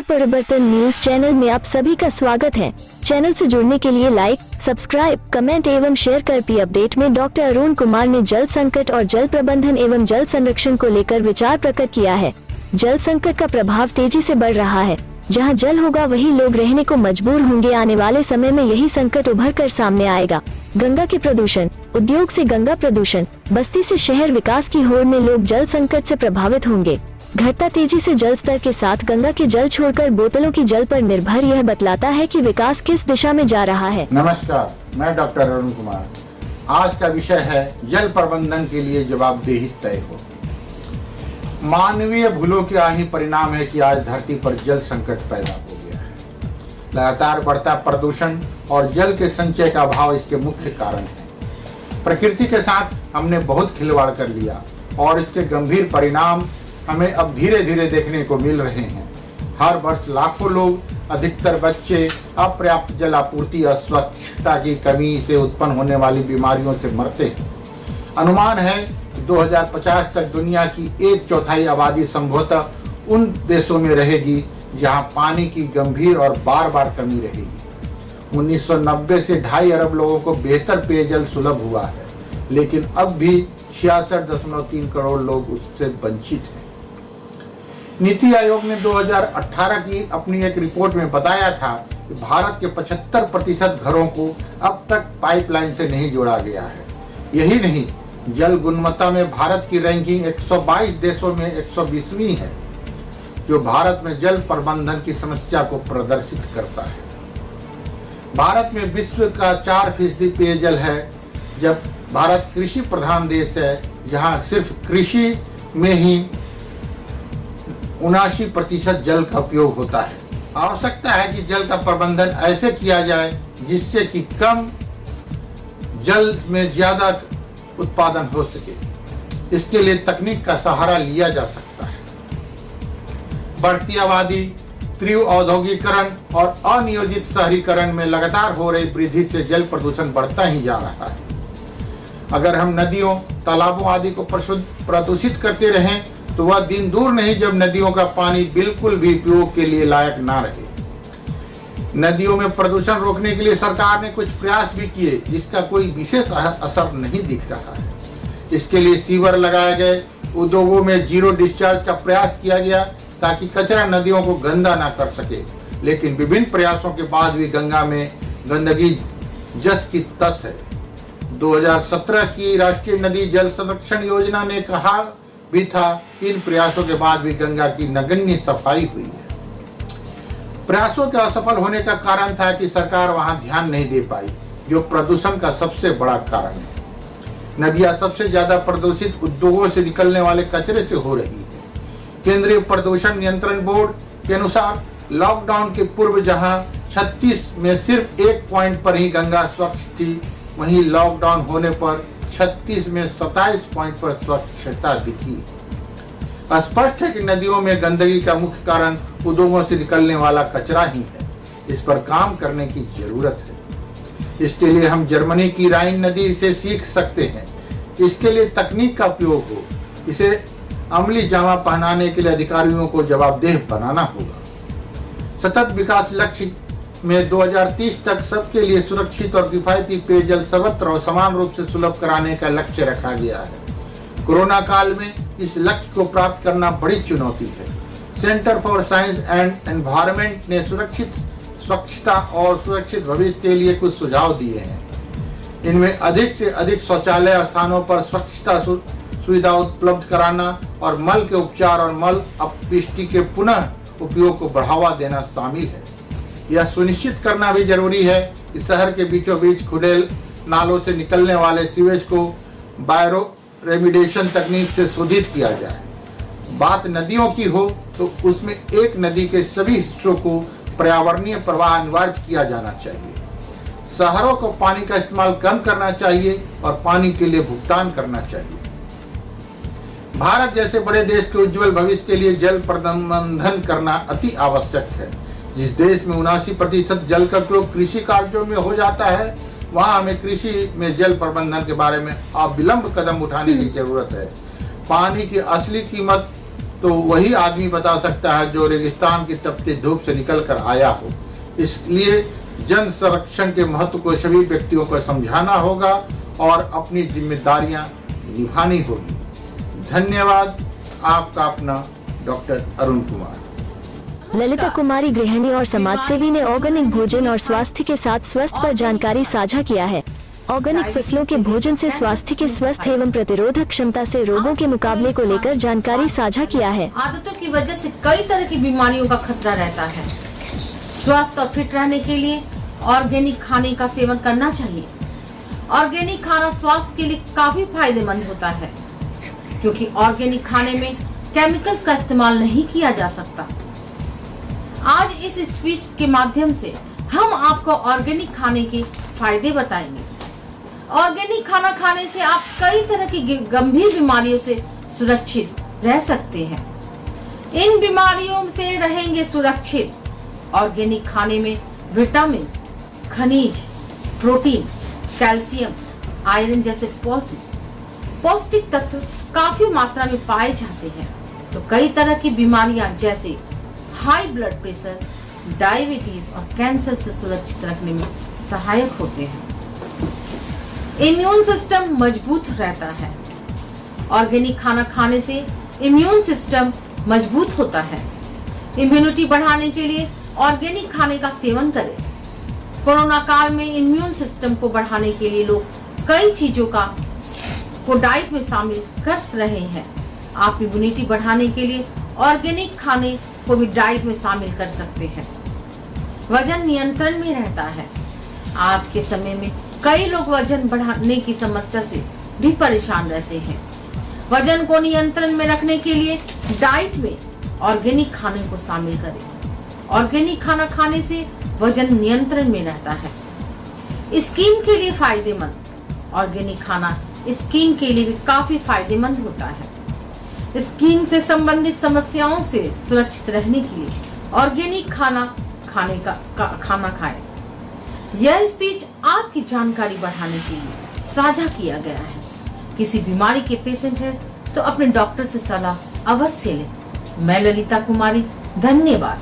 परिवर्तन news channel में आप सभी का स्वागत है। चैनल से जुड़ने के लिए लाइक, सब्सक्राइब, कमेंट एवं शेयर कर पी अपडेट में डॉक्टर अरुण कुमार ने जल संकट और जल प्रबंधन एवं जल संरक्षण को लेकर विचार प्रकट किया है। जल संकट का प्रभाव तेजी से बढ़ रहा है। जहां जल होगा वही लोग रहने को मजबूर होंगे। आने वाले समय में यही संकट उभर कर सामने आएगा। गंगा के प्रदूषण, उद्योग से गंगा प्रदूषण, बस्ती से शहर विकास की होड़ में लोग जल संकट से प्रभावित होंगे। घटता तेजी से जल स्तर के साथ गंगा के जल छोड़कर बोतलों की जल पर निर्भर यह बतलाता है कि विकास किस दिशा में जा रहा है। नमस्कार, मैं डॉक्टर अरुण कुमार। आज का विषय है जल प्रबंधन के लिए जवाबदेही तय हो। मानवीय भूलों का ही परिणाम है कि आज धरती पर जल संकट पैदा हो गया है। लगातार बढ़ता प्रदूषण और जल के संचय का अभाव इसके मुख्य कारण है। प्रकृति के साथ हमने बहुत खिलवाड़ कर लिया और इसके गंभीर परिणाम हमें अब धीरे धीरे देखने को मिल रहे हैं। हर वर्ष लाखों लोग, अधिकतर बच्चे, अपर्याप्त जल आपूर्ति, अस्वच्छता की कमी से उत्पन्न होने वाली बीमारियों से मरते हैं। अनुमान है कि 2050 तक दुनिया की 1/4 आबादी संभवतः उन देशों में रहेगी जहां पानी की गंभीर और बार बार कमी रहेगी। 1990 से 2.5 अरब लोगों को बेहतर पेयजल सुलभ हुआ है, लेकिन अब भी 66.3 करोड़ लोग उससे वंचित हैं। नीति आयोग ने 2018 की अपनी एक रिपोर्ट में बताया था कि भारत के 75% घरों को अब तक पाइपलाइन से नहीं जोड़ा गया है। यही नहीं, जल गुणवत्ता में भारत की रैंकिंग 122 देशों में 120वीं है, जो भारत में जल प्रबंधन की समस्या को प्रदर्शित करता है। भारत में विश्व का 4% पेयजल है, जब भारत कृषि प्रधान देश है, जहां सिर्फ कृषि में ही 79% जल का उपयोग होता है। आवश्यकता है कि जल का प्रबंधन ऐसे किया जाए जिससे कि कम जल में ज्यादा उत्पादन हो सके। इसके लिए तकनीक का सहारा लिया जा सकता है। बढ़ती आबादी, तीव्र औद्योगिकरण और अनियोजित शहरीकरण में लगातार हो रही वृद्धि से जल प्रदूषण बढ़ता ही जा रहा है। अगर हम नदियों, तालाबों आदि को प्रदूषित करते रहें तो वह दिन दूर नहीं जब नदियों का पानी बिल्कुल भी उपयोग के लिए लायक ना रहे। नदियों में प्रदूषण रोकने के लिए सरकार ने कुछ प्रयास भी किए, जिसका कोई विशेष असर नहीं दिख रहा है। इसके लिए सीवर लगाए गए, उद्योगों में जीरो डिस्चार्ज का प्रयास किया गया ताकि कचरा नदियों को गंदा ना कर सके। लेकिन विभिन्न प्रयासों के बाद भी गंगा में गंदगी जस की तस है। 2017 की राष्ट्रीय नदी जल संरक्षण योजना ने कहा भी था, इन प्रयासों के बाद भी गंगा की नगण्य सफाई हुई है। प्रयासों के असफल होने का कारण था कि सरकार वहां ध्यान नहीं दे पाई, जो प्रदूषण का सबसे बड़ा कारण है। नदियां सबसे ज्यादा प्रदूषित उद्योगों से निकलने वाले कचरे से हो रही है। केंद्रीय प्रदूषण नियंत्रण बोर्ड के अनुसार लॉकडाउन के पूर्व जहां 36 में सिर्फ 1 पॉइंट पर ही गंगा स्वच्छ थी, वहीं लॉकडाउन होने पर 36 में 27 पॉइंट पर स्वच्छता दिखी। स्पष्ट है कि नदियों में गंदगी का मुख्य कारण उद्योगों से निकलने वाला कचरा ही है। इस पर काम करने की जरूरत है। इसके लिए हम जर्मनी की राइन नदी से सीख सकते हैं। इसके लिए तकनीक का उपयोग हो। इसे अमली जामा पहनाने के लिए अधिकारियों को जवाबदेह बनाना होगा। सतत विकास लक्ष्य में 2030 तक सबके लिए सुरक्षित और किफायती पेयजल सर्वत्र और समान रूप से सुलभ कराने का लक्ष्य रखा गया है। कोरोना काल में इस लक्ष्य को प्राप्त करना बड़ी चुनौती है। Centre for science and environment ने सुरक्षित स्वच्छता और सुरक्षित भविष्य के लिए कुछ सुझाव दिए हैं। इनमें अधिक से अधिक शौचालय स्थानों पर स्वच्छता सुविधा उपलब्ध कराना और मल के उपचार और मल अपशिष्टि के पुनः उपयोग को बढ़ावा देना शामिल है। यह सुनिश्चित करना भी जरूरी है कि शहर के बीचों बीच खुले नालों से निकलने वाले सीवेज को बायो रेमिडिएशन तकनीक से शोधित किया जाए। बात नदियों की हो तो उसमें एक नदी के सभी हिस्सों को पर्यावरणीय प्रवाह अनिवार्य किया जाना चाहिए। शहरों को पानी का इस्तेमाल कम करना चाहिए और पानी के लिए भुगतान करना चाहिए। भारत जैसे बड़े देश के उज्जवल भविष्य के लिए जल प्रबंधन करना अति आवश्यक है। जिस देश में 79% जल का उपयोग कृषि कार्यों में हो जाता है, वहां हमें कृषि में जल प्रबंधन के बारे में अविलंब कदम उठाने की जरूरत है। पानी की असली कीमत तो वही आदमी बता सकता है जो रेगिस्तान की तपती धूप से निकल कर आया हो। इसलिए जन संरक्षण के महत्व को सभी व्यक्तियों को समझाना होगा और अपनी जिम्मेदारियां निभानी होगी। धन्यवाद। आपका अपना डॉक्टर अरुण कुमार। ललिता कुमारी गृहिणी और समाजसेवी ने ऑर्गेनिक भोजन और स्वास्थ्य के साथ स्वस्थ पर जानकारी साझा किया है। ऑर्गेनिक फसलों के भोजन से स्वास्थ्य के स्वस्थ एवं प्रतिरोधक क्षमता से रोगों के मुकाबले को लेकर जानकारी साझा किया है। आदतों की वजह से कई तरह की बीमारियों का खतरा रहता है। स्वस्थ और फिट रहने के लिए ऑर्गेनिक खाने का सेवन करना चाहिए। ऑर्गेनिक खाना स्वास्थ्य के लिए काफी फायदेमंद होता है, क्योंकि ऑर्गेनिक खाने में केमिकल्स का इस्तेमाल नहीं किया जा सकता। आज इस स्पीच के माध्यम से हम आपको ऑर्गेनिक खाने के फायदे बताएंगे। ऑर्गेनिक खाना खाने से आप कई तरह की गंभीर बीमारियों से सुरक्षित रह सकते हैं। इन बीमारियों से रहेंगे सुरक्षित। ऑर्गेनिक खाने में विटामिन, खनिज, प्रोटीन, कैल्शियम, आयरन जैसे पौष्टिक तत्व काफी मात्रा में पाए जाते हैं। तो कई तरह की बीमारियां जैसे हाई ब्लड प्रेशर, डायबिटीज और कैंसर से सुरक्षित रखने में सहायक होते हैं। इम्यून सिस्टम मजबूत रहता है। ऑर्गेनिक खाना खाने से इम्यून सिस्टम मजबूत होता है। इम्यूनिटी बढ़ाने के लिए ऑर्गेनिक खाने का सेवन करें। कोरोना काल में इम्यून सिस्टम को बढ़ाने के लिए लोग कई चीजों को डाइट में शामिल कर रहे हैं। आप इम्यूनिटी बढ़ाने के लिए ऑर्गेनिक खाने को भी डाइट में शामिल कर सकते हैं। वजन नियंत्रण में रहता है। आज के समय में कई लोग वजन बढ़ाने की समस्या से भी परेशान रहते हैं। वजन को नियंत्रण में रखने के लिए डाइट में ऑर्गेनिक खाने को शामिल करें। ऑर्गेनिक खाना खाने से वजन नियंत्रण में रहता है। स्किन के लिए फायदेमंद। ऑर्गेनिक खाना स्किन के लिए भी काफी फायदेमंद होता है। स्किन से संबंधित समस्याओं से सुरक्षित रहने के लिए ऑर्गेनिक खाना खाएं। यह स्पीच आपकी जानकारी बढ़ाने के लिए साझा किया गया है। किसी बीमारी के पेशेंट है तो अपने डॉक्टर से सलाह अवश्य लें। मैं ललिता कुमारी, धन्यवाद।